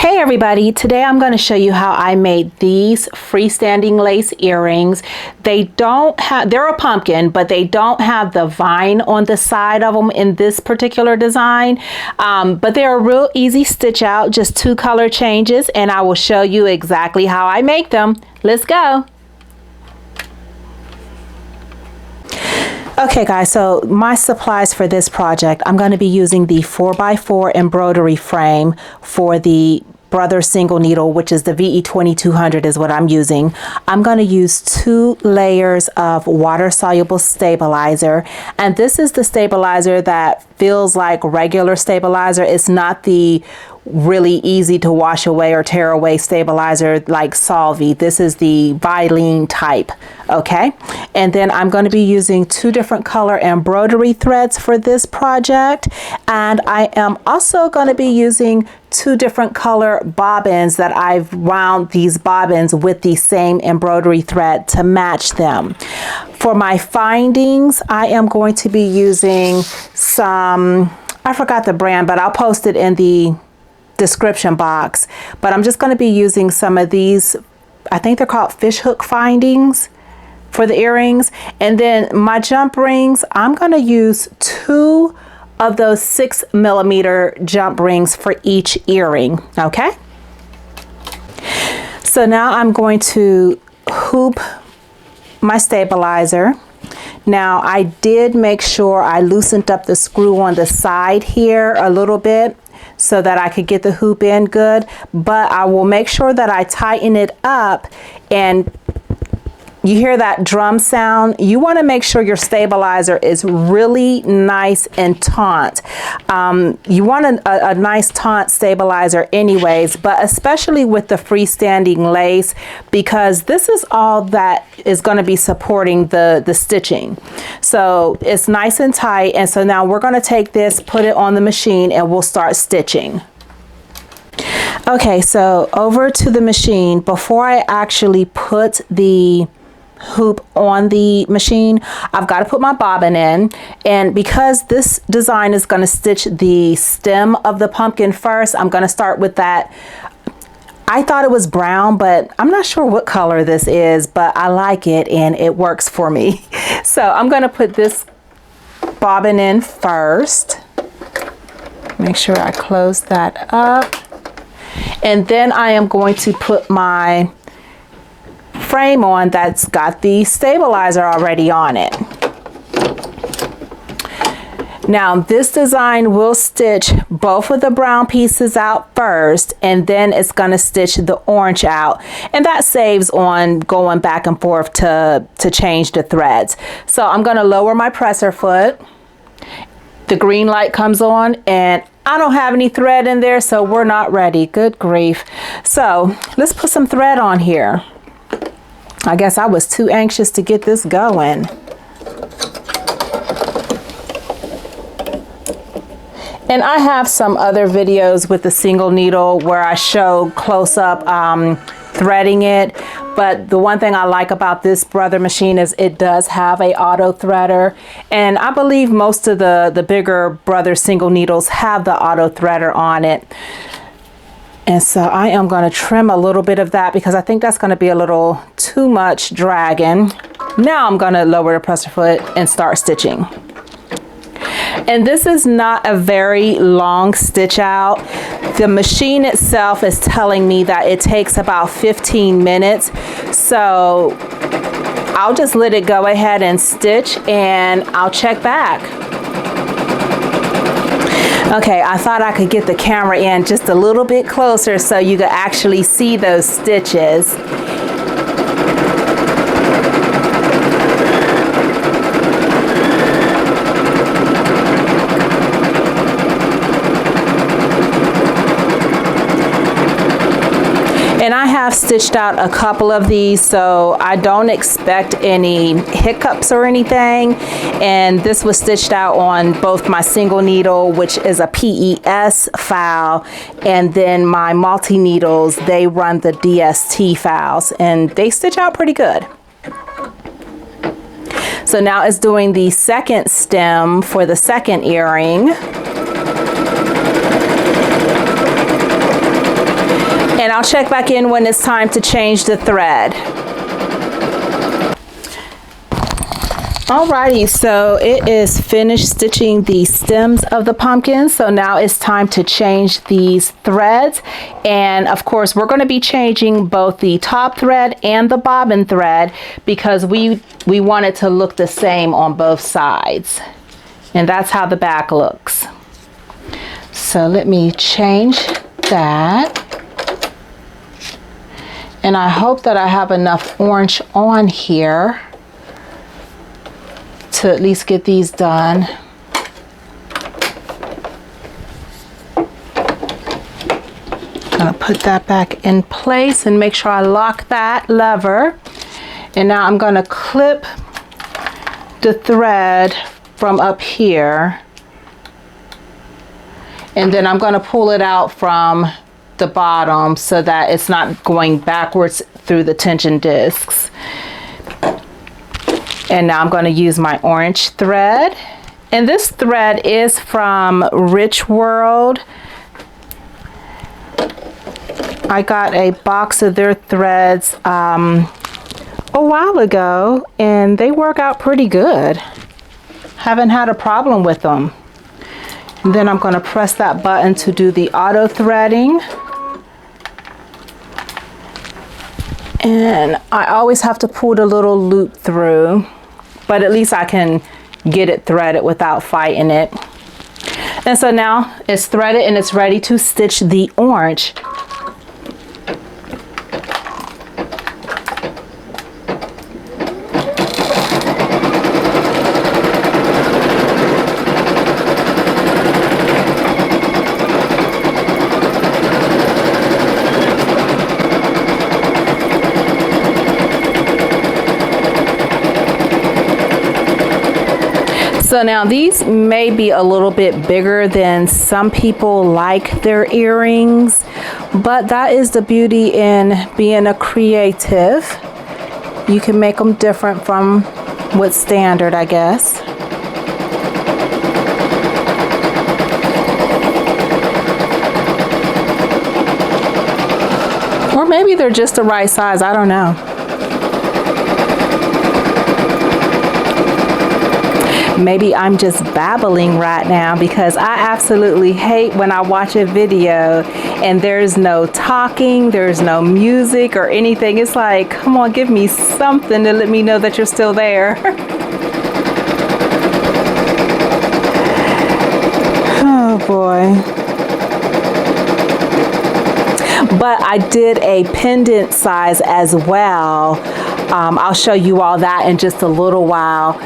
Hey everybody, today I'm going to show you how I made these freestanding lace earrings. They're a pumpkin, but they don't have the vine on the side of them in this particular design. But they're a real easy stitch out, just 2 color changes, and I will show you exactly how I make them. Let's go. Okay guys, so my supplies for this project, I'm going to be using the 4x4 embroidery frame for the Brother single needle, which is the VE2200 is what I'm using. I'm going to use 2 layers of water soluble stabilizer, and this is the stabilizer that feels like regular stabilizer. It's not the really easy to wash away or tear away stabilizer like Solvay. This is the Vilene type. Okay, and then I'm going to be using 2 different color embroidery threads for this project, and I am also going to be using 2 different color bobbins that I've wound these bobbins with the same embroidery thread to match them. For my findings, I am going to be using some, I forgot the brand, but I'll post it in the description box. But I'm just going to be using some of these, I think they're called fish hook findings for the earrings. And then my jump rings, I'm going to use 2 of those 6mm jump rings for each earring. Okay, so now I'm going to hoop my stabilizer. Now I did make sure I loosened up the screw on the side here a little bit so that I could get the hoop in good, but I will make sure that I tighten it up. And you hear that drum sound? You want to make sure your stabilizer is really nice and taut. You want a nice taut stabilizer anyways, but especially with the freestanding lace, because this is all that is going to be supporting the stitching. So it's nice and tight. And so now we're going to take this, put it on the machine, and we'll start stitching. Okay, so over to the machine. Before I actually put the hoop on the machine, I've got to put my bobbin in, and because this design is going to stitch the stem of the pumpkin first, I'm going to start with that. I thought it was brown, but I'm not sure what color this is, but I like it and it works for me. So I'm going to put this bobbin in first. Make sure I close that up, and then I am going to put my frame on that's got the stabilizer already on it. Now this design will stitch both of the brown pieces out first, and then it's going to stitch the orange out, and that saves on going back and forth to change the threads. So I'm going to lower my presser foot. The green light comes on, and I don't have any thread in there, so we're not ready. Good grief. So let's put some thread on here. I guess I was too anxious to get this going. And I have some other videos with the single needle where I show close up threading it. But the one thing I like about this Brother machine is it does have a auto threader. And I believe most of the bigger Brother single needles have the auto threader on it. And so I am going to trim a little bit of that because I think that's going to be a little too much dragging. Now I'm going to lower the presser foot and start stitching. And this is not a very long stitch out. The machine itself is telling me that it takes about 15 minutes. So I'll just let it go ahead and stitch, and I'll check back. Okay, I thought I could get the camera in just a little bit closer so you could actually see those stitches. And I have stitched out a couple of these, so I don't expect any hiccups or anything. And this was stitched out on both my single needle, which is a PES file, and then my multi needles, they run the DST files, and they stitch out pretty good. So now it's doing the second stem for the second earring. And I'll check back in when it's time to change the thread. Alrighty, so it is finished stitching the stems of the pumpkin. So now it's time to change these threads. And of course, we're going to be changing both the top thread and the bobbin thread because we want it to look the same on both sides. And that's how the back looks. So let me change that. And I hope that I have enough orange on here to at least get these done. Gonna put that back in place and make sure I lock that lever. And now I'm gonna clip the thread from up here. And then I'm gonna pull it out from the bottom so that it's not going backwards through the tension discs. And now I'm going to use my orange thread. And this thread is from Rich World. I got a box of their threads a while ago, and they work out pretty good. Haven't had a problem with them. And then I'm going to press that button to do the auto threading. And I always have to pull the little loop through, but at least I can get it threaded without fighting it. And so now it's threaded and it's ready to stitch the orange. So now these may be a little bit bigger than some people like their earrings, but that is the beauty in being a creative. You can make them different from what's standard, I guess. Or maybe they're just the right size, I don't know. Maybe I'm just babbling right now because I absolutely hate when I watch a video and there's no talking, there's no music or anything. It's like, come on, give me something to let me know that you're still there. Oh boy. But I did a pendant size as well. I'll show you all that in just a little while.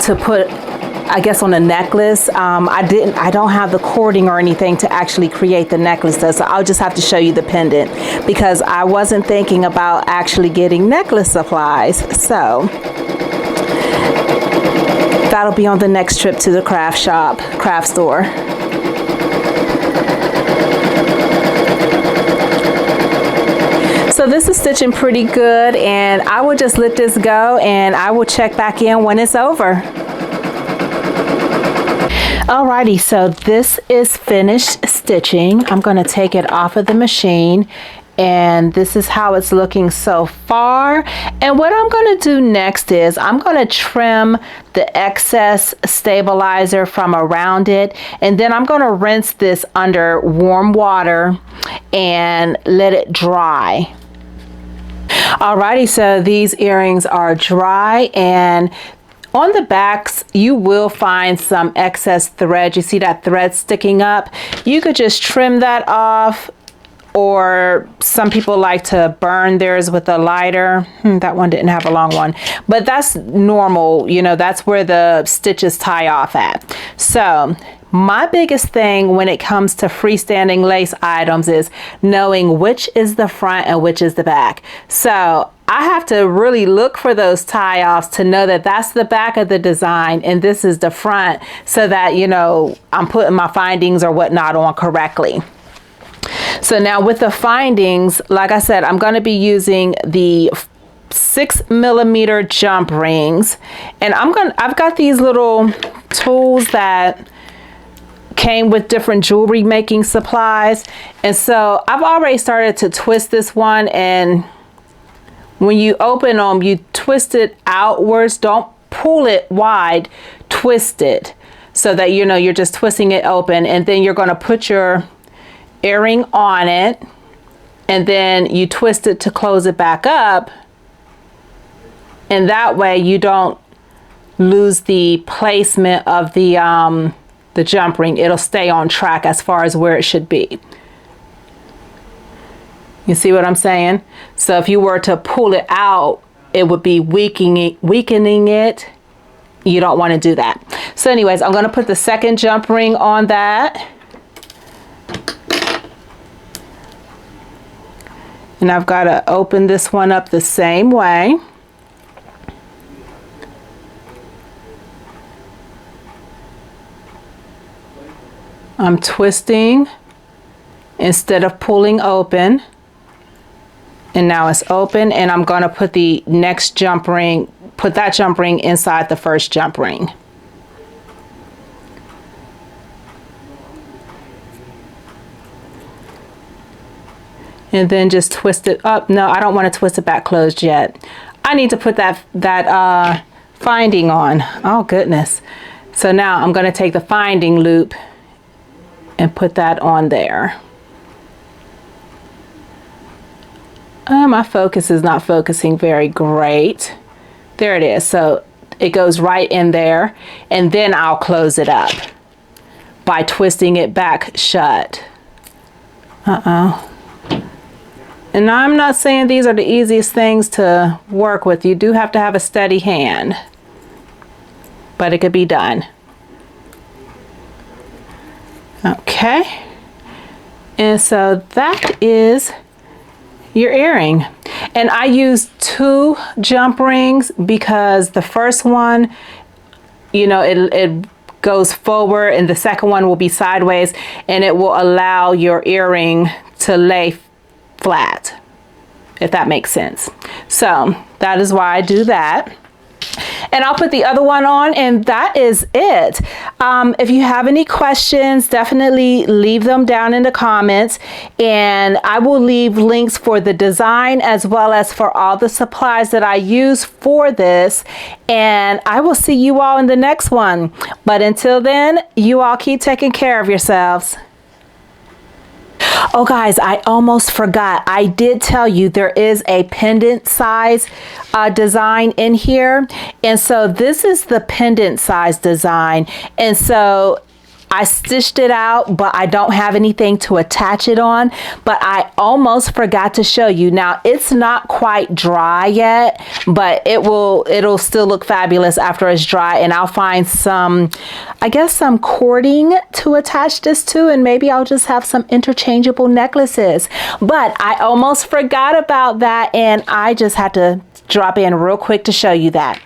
To put, I guess, on a necklace. I don't have the cording or anything to actually create the necklace though, so I'll just have to show you the pendant because I wasn't thinking about actually getting necklace supplies. So that'll be on the next trip to the craft store. So this is stitching pretty good, and I will just let this go and I will check back in when it's over. Alrighty, so this is finished stitching. I'm going to take it off of the machine, and this is how it's looking so far. And what I'm going to do next is I'm going to trim the excess stabilizer from around it, and then I'm going to rinse this under warm water and let it dry. Alrighty, so these earrings are dry, and on the backs you will find some excess thread. You see that thread sticking up? You could just trim that off, or some people like to burn theirs with a lighter. That one didn't have a long one, but that's normal, you know, that's where the stitches tie off at. So my biggest thing when it comes to freestanding lace items is knowing which is the front and which is the back. So I have to really look for those tie-offs to know that that's the back of the design and this is the front, so that, you know, I'm putting my findings or whatnot on correctly. So now with the findings, like I said, I'm going to be using the 6mm jump rings, and I've got these little tools that came with different jewelry making supplies. And so I've already started to twist this one, and when you open them, you twist it outwards. Don't pull it wide, twist it so that you know you're just twisting it open, and then you're going to put your earring on it, and then you twist it to close it back up, and that way you don't lose the placement of the jump ring. It'll stay on track as far as where it should be. You see what I'm saying? So if you were to pull it out, it would be weakening it. You don't want to do that. So anyways, I'm going to put the second jump ring on that. And I've got to open this one up the same way. I'm twisting instead of pulling open. And now it's open, and I'm going to put the next jump ring, put that jump ring inside the first jump ring. And then just twist it up. No, I don't want to twist it back closed yet. I need to put that finding on. Oh goodness. So now I'm going to take the finding loop and put that on there. My focus is not focusing very great. There it is. So it goes right in there, and then I'll close it up by twisting it back shut. And I'm not saying these are the easiest things to work with. You do have to have a steady hand, but it could be done. Okay. And so that is your earring. And I use 2 jump rings because the first one, you know, it goes forward, and the second one will be sideways, and it will allow your earring to lay flat, if that makes sense. So that is why I do that. And I'll put the other one on, and that is it. If you have any questions, definitely leave them down in the comments, and I will leave links for the design as well as for all the supplies that I use for this. And I will see you all in the next one. But until then, you all keep taking care of yourselves. Oh guys, I almost forgot. I did tell you there is a pendant size design in here. And so this is the pendant size design. And so I stitched it out, but I don't have anything to attach it on. But I almost forgot to show you. Now, it's not quite dry yet, but it'll still look fabulous after it's dry. And I'll find some, I guess, some cording to attach this to, and maybe I'll just have some interchangeable necklaces. But I almost forgot about that, and I just had to drop in real quick to show you that.